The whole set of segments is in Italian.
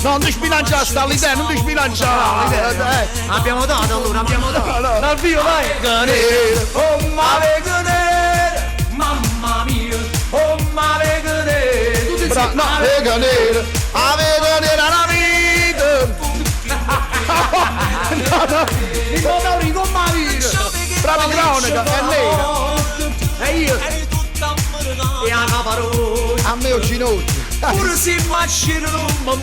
Non ti sbilanciare, sta l'idea, non ti sbilanciare. Abbiamo dato allora, abbiamo dato. Dal vivo, vai. Oh mare cadere, mamma mia, oh mare cadere. Tu dici No, vega nera, aveva nera la vita. No, mi può con ma vita. brava cronaca, è nera. E io e a caparone A me o ginocchio. pure se macino non mi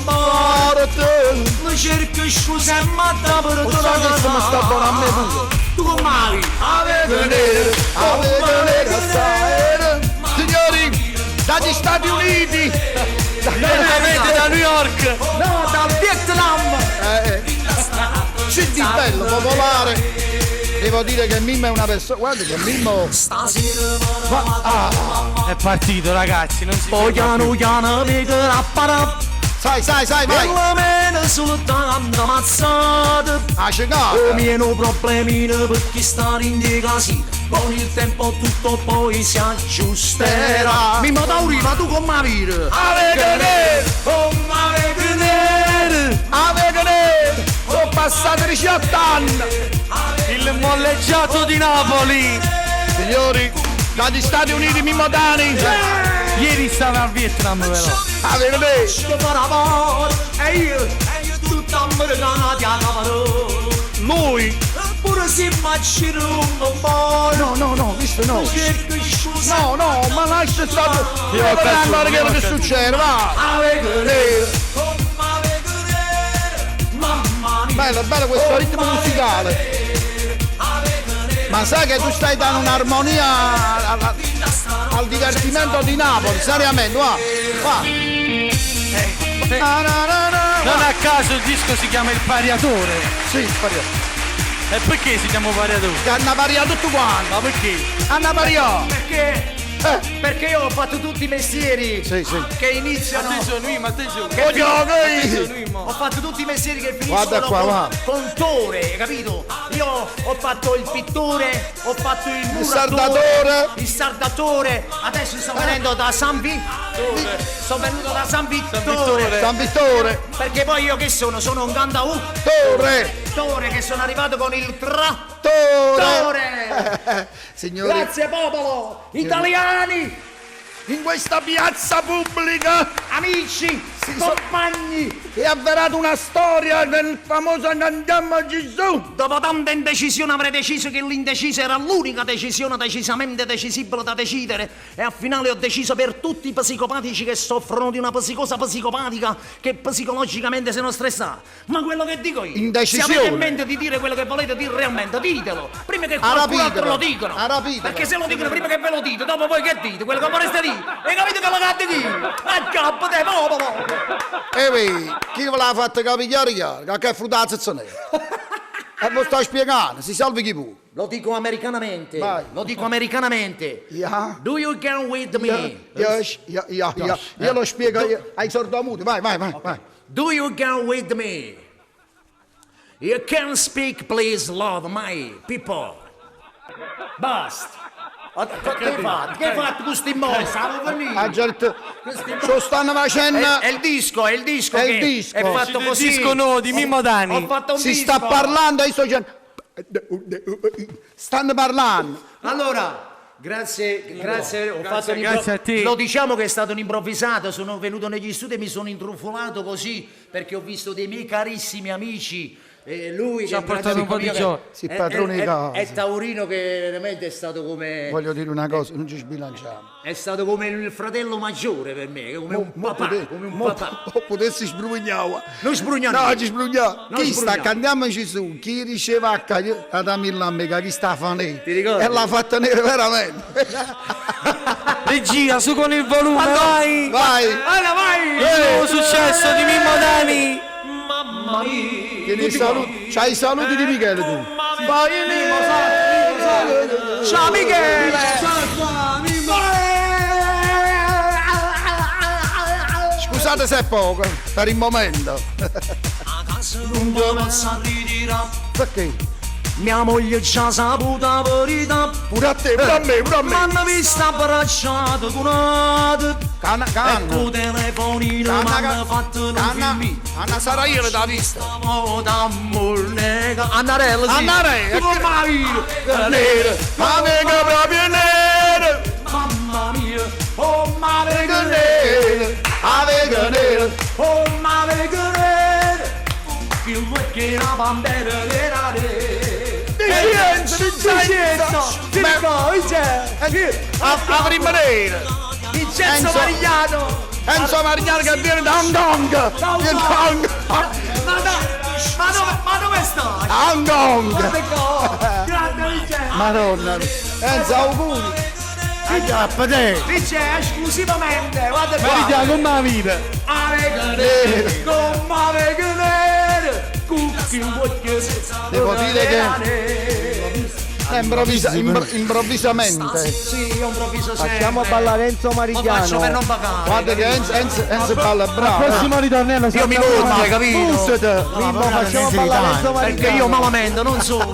mi cerco scusa e matta per Lo sai che se mi sta buono a me pure. tu come mai Aveva nera, sera. Signori, dagli Stati Uniti. Direttamente da New York. no dal Vietnam Senti bello, popolare. Devo dire che Mimmo è una persona. Guarda che Mimmo. È partito, ragazzi, non si poi ferma piano più. piano vede la parata Sai, e vai. la mena soltanto ammazzata A cicata. meno problemino perché stare in dei casini con il tempo tutto poi si aggiusterà. Mimmo Tauri, ma tu come vita? Aveva nera. Avete nero, Aveva nera. Sono passati 18 anni. Il molleggiato di Napoli. Signori, dagli Stati Uniti Mimmo Dani. Ieri stava a Vietnam però. Aveva nera. che farà amore, e io tutta americana ti accaparò. Lui. Pure se immagino un po', No, visto no. cerco scusa. No, ma lascia stare. Io guarda che succede, va. Avete nero, avete nero, mamma mia. Bello questo ritmo musicale. Ma sai che tu stai dando un'armonia al divertimento di Napoli, seriamente, va. Non a caso il disco si chiama Il Pariatore. Sì, spariamo. E perché si chiama Pariatore? Che hanno pariato tutto quanto. Ma perché? Hanno pariato. Perché? Perché io ho fatto tutti i mestieri Sì. che iniziano. Attenzione, ma attenzione. Ho fatto tutti i mestieri che Guarda finiscono qua, va. con tore, capito? Io ho fatto il pittore, ho fatto il muratore, sardatore. il sardatore, adesso sto venendo da San Vittore. Sto venuto da San Vittore. San Vittore. Perché poi io che sono? Sono un Torre. che sono arrivato con il trattore. Signori, Grazie popolo, italiani, in questa piazza pubblica amici, compagni. è avverato una storia del famoso Andiamo a Gesù. Dopo tanta indecisione avrei deciso che l'indeciso era l'unica decisione decisamente decisibile da decidere e al finale ho deciso per tutti i psicopatici che soffrono di una psicosa psicopatica che psicologicamente sono stressati. Ma quello che dico io, Indecisione. se avete in mente di dire quello che volete dire realmente, ditelo, prima che qualcun altro lo dicono. Perché se lo dicono prima che ve lo dite, dopo voi che dite? Quello che vorreste dire? E capite che lo cade chi? A capo te popolo! Chi ve l'ha fatto capire chiaro? Che fruttazza ne è? E voi sto spiegando, si salvi chi può. Lo dico americanamente. Vai. Lo dico americanamente. Yeah. Do you come with me? Io lo spiego ai sordomuti, vai. Do you come with me? You can speak, please, love my people. Basta. Che hai fatto? Che hai fatto questo immobile? Stavo per lì. Lo stanno facendo. È il disco È il che disco. è fatto Il così. disco nuovo di Mimmo Dani. Ho fatto un Si disco. sta parlando, io sto dicendo. Stanno parlando. Allora, grazie, ho fatto grazie a te. Lo diciamo che è stato un improvvisato, sono venuto negli studi e mi sono intrufolato così perché ho visto dei miei carissimi amici. Lui Ci ha che portato un po' di gioia. Si padrone di casa. è taurino che veramente è stato come Voglio dire una cosa, non ci sbilanciamo. è stato come il fratello maggiore per me, come un papà, come un papà. Potessi sbrugnare. Non sbrugnare. No, ci sbrugnare. Non Chi sbrugnare. sta candiamo Gesù? Chi riceva a dammi chi sta a fare? Ti ricordi? E l'ha fatta nera veramente. Regia, su con il volume, vai. Vai. Allora vai! Il nuovo successo di Mimmo Dani. Mamma mia! Tieni i saluti. C'hai i saluti di Michele tu. Vai Ciao Michele! Scusate se è poco, per il momento. Non posso ritirare. Perché? Mia moglie ci ha saputo la verità. Pure a te, pure a me, pure a me. M'hanno visto abbracciato con una Canna, e canna. tu telefonino m'hanno fatto non filmi. Anna sarà io l'ho vista. Annarella, sì. Annarella, Tipo Mario. Nera, ma venga proprio nera. Mamma mia, oh ma Venga venga nera, a venga nera. oh ma venga il che la bandera era Avremo nera. Vincenzo Enzo. Marigliano. Enzo Marignano che viene da Hong Kong. Viene da Hong Kong. Ma dove stai? Hong Kong. Guarda qua. Grande Vincenzo. Madonna. Enzo, auguri. A te. Vincenzo, esclusivamente, guarda qua. Maria, come la vita? Devo dire che improvvisamente. Sì, io improvviso sempre. Facciamo ballare Enzo Lo faccio per Marigliano. non pagare. Guarda che Enzo balla bravo. Prossimo ritornello. Io mi lutto, capito? Mimmo, facciamo ballare Enzo Marigliano. Perché io me lamento, non sono.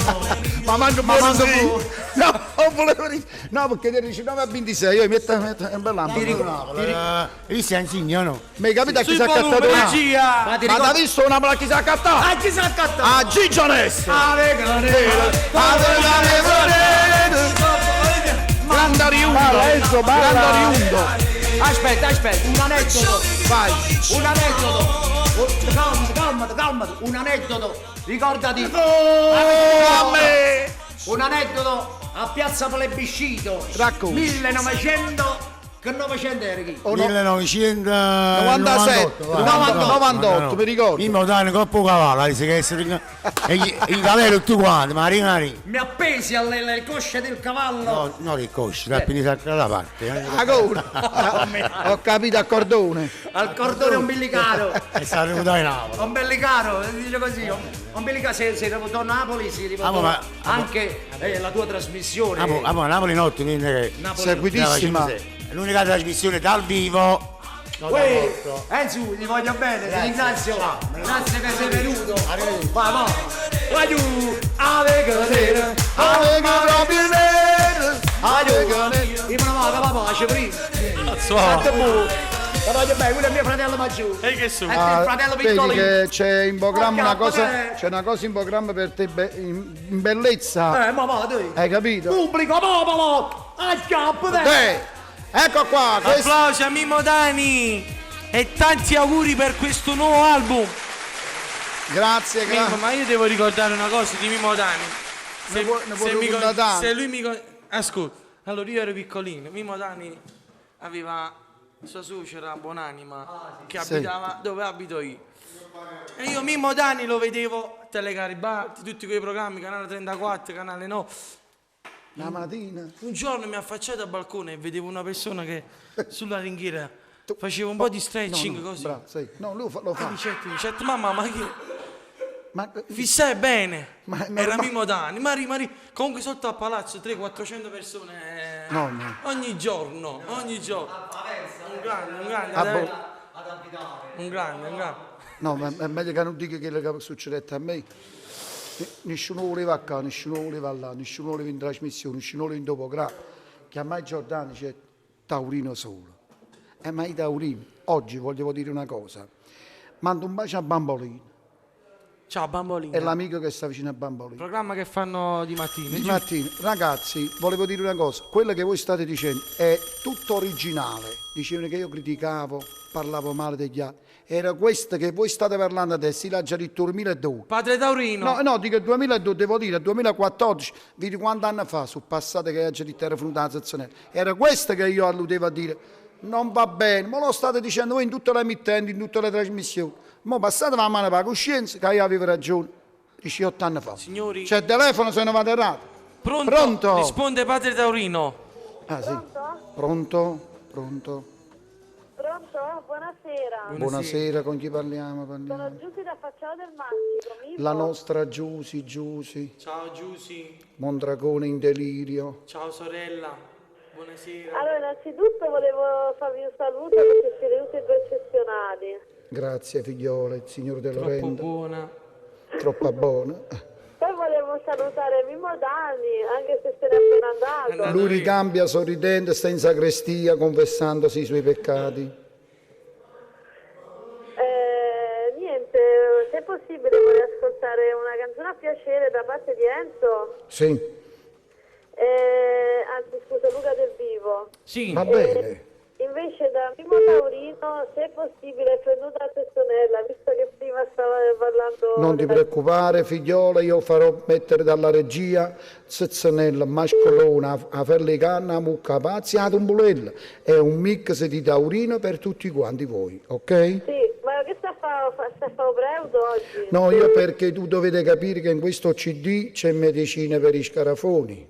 Ma manco Ma manco così. tu. No, non volevo dire. No, perché ti 19 a 26, io mi metto un bel lampo. Io si insignano. Mi capita chi Sui si è accattato volumi, una. regia. Ma ti Ma ricordi? t'ha visto una che si è accattata? Ah, chi si è accattato? A Gigio Ness. Grande riundo. Balla, Enzo, balla. Grande riundo. Aspetta, un aneddoto. Vai. Un aneddoto. Calmati. Un aneddoto. Ricordati. A me. Un aneddoto a Piazza Plebiscito. Racconti. 1900. Che 900 era chi? 1997. 98, mi ricordo. Mimmo dai coppo cavallo, dice che essere i cavalli tutti quanti, Marinari. Mi appesi alle cosce del cavallo. No, non il cosci, la pinita da parte. Ancora. Ho capito a cordone. Al cordone ombelicale. E sta arrivato in Napoli. Ombelicale, dice così. Ombelicale, se arrivato a Napoli si arrivato ma- anche la tua trasmissione. Napoli notte, quindi che Napoli. Seguitissima. è l'unica trasmissione dal vivo. Uè, Enzo, ti voglio bene, ti ringrazio. Grazie che sei venuto. Vai. Vai giù, ave cadere. Aveva proprio nero. Aveva nero. Io me ne vado, papà, c'è prima. Cazzo. Ti voglio bene, quello è mio fratello maggiore. E che su? E te il fratello Vedi piccolino. che c'è in programma una cosa, Porca, c'è una cosa in programma per te in bellezza, Ma va, dai. hai capito? Pubblico, popolo. A schiaffo, Ecco qua, questo Applausi a Mimmo Dani e tanti auguri per questo nuovo album. grazie, Mimmo, grazie. ma io devo ricordare una cosa di Mimmo Dani. Ne puoi mi ricordare tanto. se lui mi ascolta, allora io ero piccolino, Mimmo Dani aveva sua suocera buonanima che Sì. abitava dove abito io. E io Mimmo Dani lo vedevo a Telegaribatti, tutti quei programmi, canale 34, canale 9. La mattina. Un giorno mi affacciato al balcone e vedevo una persona che sulla ringhiera faceva un po' di stretching così. Bravo, sì. No, lui lo fa. Certo, mamma, ma che Ma fissai bene. Ma è Era normale. Mimmo Dani, Mari. Comunque sotto al palazzo 300-400 persone. No, no. Ogni giorno. Un grande. Ah, boh. Un grande. No, ma è meglio che non dica quello che è successo a me. Nessuno voleva qua, nessuno voleva là, nessuno voleva in trasmissione, nessuno voleva in dopo che a mai Giordani c'è Taurino solo. Ma i Taurini, oggi voglio dire una cosa, mando un bacio a Bambolino, Ciao bambolino. è l'amico che sta vicino a Bambolino. Programma che fanno di mattina. Di mattina, ragazzi, volevo dire una cosa, quello che voi state dicendo è tutto originale, dicevano che io criticavo, parlavo male degli altri, era questo che voi state parlando adesso, l'ha già detto 2002. Padre Taurino. No, dico 2002, devo dire 2014, vedi quanti anni fa, sul passato che ha già detto era venuta la sezione. Era questo che io alludevo a dire, non va bene, ma lo state dicendo voi in tutte le emittenti, in tutte le trasmissioni. Ma passate la mano per la coscienza, che io avevo ragione, 18 anni fa. Signori. C'è il telefono se non vado errato. Pronto? Risponde Padre Taurino. Ah sì. Pronto? Pronto? Buonasera. Buonasera, con chi parliamo? Sono Giusy da Facciata del Mastico. Mimmo. La nostra Giusy, Ciao Giusy. Mondragone in delirio. Ciao sorella. Buonasera. Allora, innanzitutto volevo farvi un saluto perché siete tutti e due eccezionali. Grazie figliole, il Signore te lo Troppo renda. buona. Troppo buona. Poi volevo vogliamo salutare Mimmo Dani, anche se se n'è appena andato. Lui ricambia sorridente, sta in sacrestia confessandosi i suoi peccati. Niente, se è possibile vorrei ascoltare una canzone a piacere da parte di Enzo. Sì, Anzi, scusa, Luca Del Vivo. Sì. va bene. Invece da Mimmo Taurino, se è possibile, Fenduta a Testonella, visto che prima stava parlando... Non ti della- preoccupare, figliola, io farò mettere dalla regia Zezzanella, Mascolona, a ferle canna, mucca pazzi, a tumbulella. È un mix di taurino per tutti quanti voi, ok? Sì, ma che sta a fare Preuto oggi? No, io perché tu dovete capire che in questo CD c'è medicina per i scarafoni,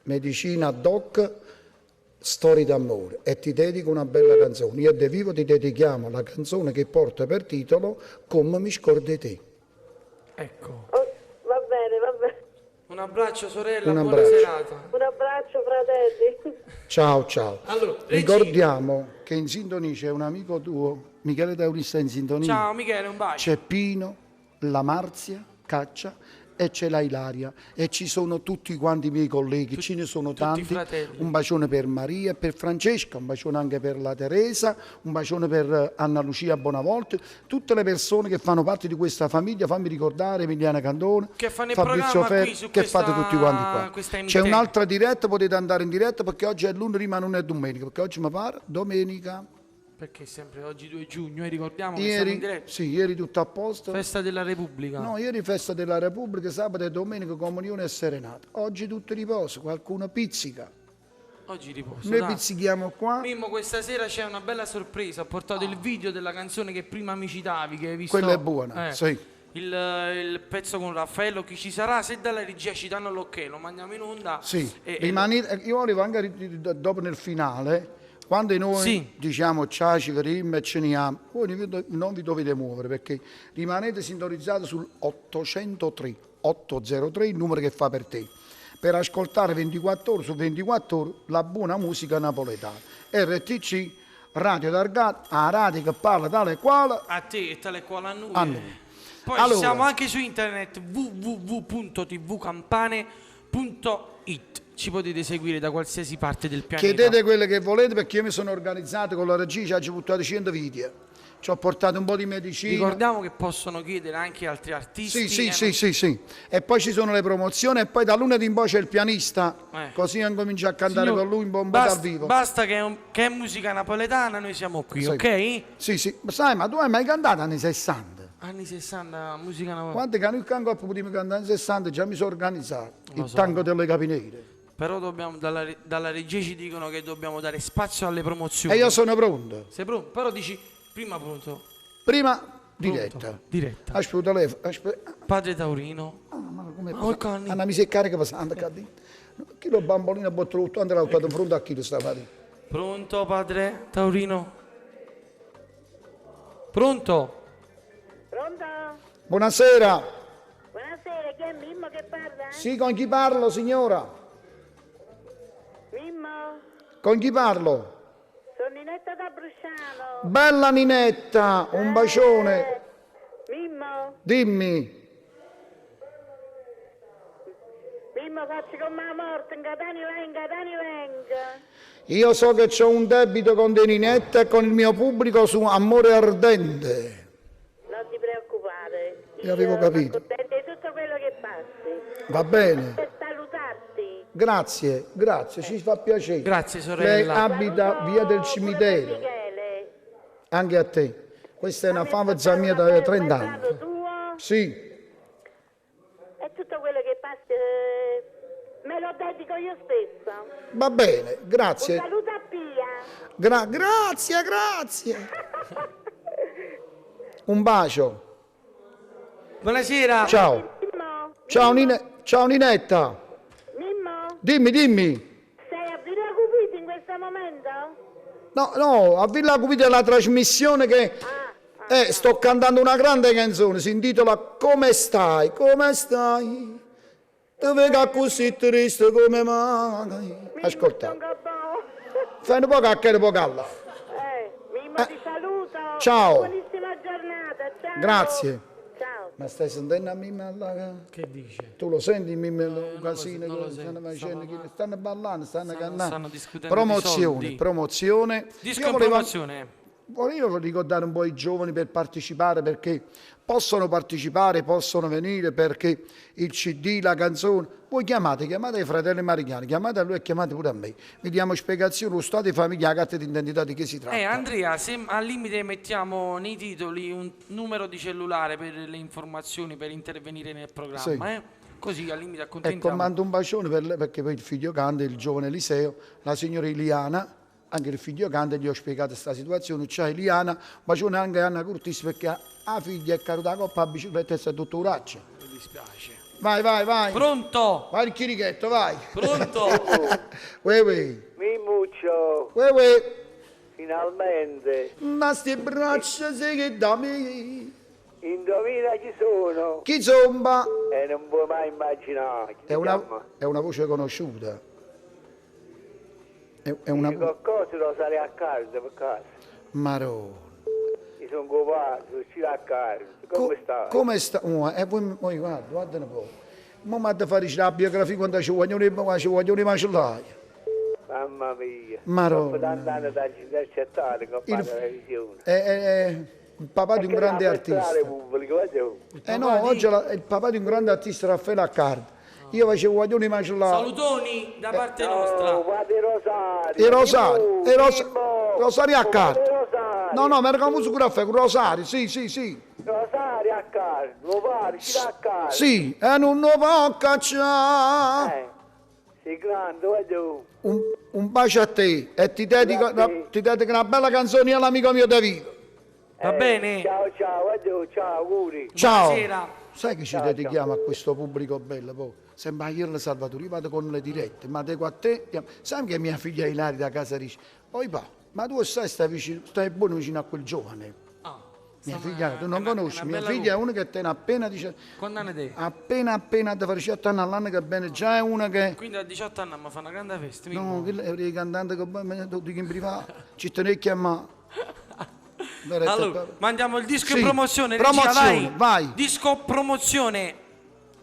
medicina doc, storie d'amore, e ti dedico una bella canzone. Io e De Vivo ti dedichiamo la canzone che porta per titolo Come mi scordi te. Ecco. Oh, va bene, va bene. Un abbraccio sorella, Un buona abbraccio. serata. Un abbraccio, fratelli. Ciao, ciao. Allora, Regi- Ricordiamo che in sintonia c'è un amico tuo, Michele Tauri sta in sintonia. Ciao Michele, un bacio. C'è Pino, la Marzia, Caccia e c'è la Ilaria e ci sono tutti quanti i miei colleghi, ce ne sono tutti tanti. fratelli. Un bacione per Maria e per Francesca, un bacione anche per la Teresa, un bacione per Anna Lucia Bonavolte, tutte le persone che fanno parte di questa famiglia. Fammi ricordare Emiliana Candone, Che fanno il Fabrizio programma Ferri, qui su che questa- fate tutti quanti qua. questa C'è emittente. un'altra diretta, potete andare in diretta perché oggi è lunedì ma non è domenica, perché oggi mi pare domenica. Perché sempre oggi 2 giugno e ricordiamo che siamo in Ieri, diretta. sì, ieri tutto a posto. Festa della Repubblica. No, ieri festa della Repubblica, sabato e domenica comunione e serenata. Oggi tutto riposo, qualcuno pizzica. Oggi riposo. Noi dai. pizzichiamo qua. Mimmo, questa sera c'è una bella sorpresa. Ho portato il video della canzone che prima mi citavi, che hai visto. Quella è buona, sì. Il pezzo con Raffaello, chi ci sarà? Se dalla regia ci danno l'ok, lo mandiamo in onda. Sì, E- io volevo anche dopo nel finale, quando noi Sì. diciamo ciao, ci vedremo e ce ne amo, voi non vi dovete muovere perché rimanete sintonizzati sul 803, il numero che fa per te, per ascoltare 24 ore su 24 ore la buona musica napoletana. RTC, Radio Targato, la radio che parla tale e quale. a te e tale quale a noi. A noi. Poi Allora. siamo anche su internet www.tvcampane.it. Ci potete seguire da qualsiasi parte del pianeta. Chiedete quelle che volete perché io mi sono organizzato con la regia, ci ho buttato 100 video, ci ho portato un po' di medicina. Ricordiamo che possono chiedere anche altri artisti. Sì. E poi ci sono le promozioni e poi da lunedì in poi c'è il pianista, Eh. così incomincio a cantare Signor, con lui in bomba dal vivo. Basta che è musica napoletana, noi siamo qui, Sì. ok? Sì, ma sai, ma tu hai mai cantato anni 60? Anni 60, musica napoletana. Quante canne il canco potevo cantare anni 60, già mi sono organizzato, Lo il so. tango delle capinere. Però dobbiamo, dalla regia ci dicono che dobbiamo dare spazio alle promozioni. E io sono pronto. Sei pronto? Però dici prima pronto. Prima diretta. Diretta. Aspetta il telefono, aspetta. Padre Taurino. Ma come Oh, Conny. Anna mi si carica passando cadì. Chi lo bambolino a bottolo quando l'ha fatto fronte a chi lo stava lì? Pronto, padre Taurino? Pronto? Pronto? Buonasera. Buonasera, chi è Mimmo che parla? Sì, con chi parlo, signora? Mimmo? Con chi parlo? Sono Ninetta da Brusciano. Bella Ninetta, un bacione. Mimmo? Dimmi. Mimmo, facci con la morte, in Catania venga. Io so che c'ho un debito con De Ninetta e con il mio pubblico su Amore Ardente. Non ti preoccupare. Io avevo capito. Sono contenta di tutto quello che passi. Va bene. Per salutarti. Grazie, ci fa piacere. Grazie, Lei sorella. abita via del cimitero. Michele. Anche a te. Questa è una famiglia mia da 30 anni. Paesano tuo. Sì, E tutto quello che passi me lo dedico io stessa. va bene, Un grazie. saluto a Pia. Grazie. Un bacio. Buonasera. Ciao. Mimmo? Ciao Ninetta. Mimmo? Dimmi. Sei a Villa Cupiti in questo momento? No, a Villa Cupita è la trasmissione che sto cantando una grande canzone, si intitola Come stai? Dove che così triste come mai? Ascolta, fai un po' cacchiere un po' calla. Mimmo ti saluto. Ciao. Buonissima giornata. Ciao. Grazie. Ciao. Ma stai sentendo a Mimma là? Che dice? Tu lo senti Mimma il lo casino non lo che stanno sento. facendo? Stanno- Che stanno ballando, stanno cantando. stanno discutendo Promozione, di soldi. promozione. Disco Io in volevo- promozione. Volevo ricordare un po' i giovani per partecipare, perché possono partecipare, possono venire, perché il CD, la canzone, voi chiamate i fratelli Marignani, chiamate a lui e chiamate pure a me. Vi diamo spiegazioni, lo stato di famiglia, la carta d'identità di che si tratta. Andrea, se al limite mettiamo nei titoli un numero di cellulare per le informazioni, per intervenire nel programma, Sì. Così al limite Ecco, accontentiamo. mando un bacione per lei, perché poi il figlio canta, il giovane Eliseo, la signora Eliana, anche il figlio canta, gli ho spiegato questa situazione. C'è Eliana, un bacione anche a Anna Curtis, perché la figlia è caduta a coppa a bicicletta e si è tutto uraccia. Mi dispiace. Vai, vai, vai. Pronto? Vai il chirichetto, vai. Pronto? Uè, uè. Mimuccio, Uè, uè. finalmente. Ma sti braccia sei che da me. Indovina chi sono? Chi zomba? E non puoi mai immaginare. Chi È una voce conosciuta. È una... qualcosa lo sarei a casa per caso. Marò. Mi sono copato, sono uscito a casa. Come stai? Come sta? Voi guarda un po'. Ma mi ha da fare la biografia quando ci vogliono i macellai. Mamma mia. Marò. Dopo tanti anni da intercettare che ho fatto la televisione. È il papà di un grande artista. Pubblico, No, oggi è il papà di un grande artista, Raffaele Accardi. Io facevo guaglioni macellai. Salutoni da parte No, nostra. guarda i Rosari. I Rosari a carta. Rosari. No, mi era confuso con Raffaele, con Rosari, sì. Rosari a casa. Lo pare, ci da a casa. Sì, e non lo può cacciare. Sei grande, guarda. Un bacio a te e ti dedico una bella canzone all'amico mio Davide. Va bene? Ciao, guarda, ciao, auguri. Ciao. Buonasera. Sai che ci dedichiamo a questo pubblico bello? Poi? Sembra io Salvatore, io vado con le dirette, ma dico a te, sai che mia figlia Ilaria da casa dice, poi ma tu stai buono vicino a quel giovane. Mia figlia, tu non conosci, mia figlia è una che tiene appena, dice, Quanti anni te? appena da fare 18 anni all'anno, che bene, già è una che... Quindi a 18 anni mi fa una grande festa. No, quella è una cantante che me lo dico in privato, ci tenevi a chiamare. Allora, mandiamo il disco Sì, in promozione. promozione, Regia, vai. Disco promozione.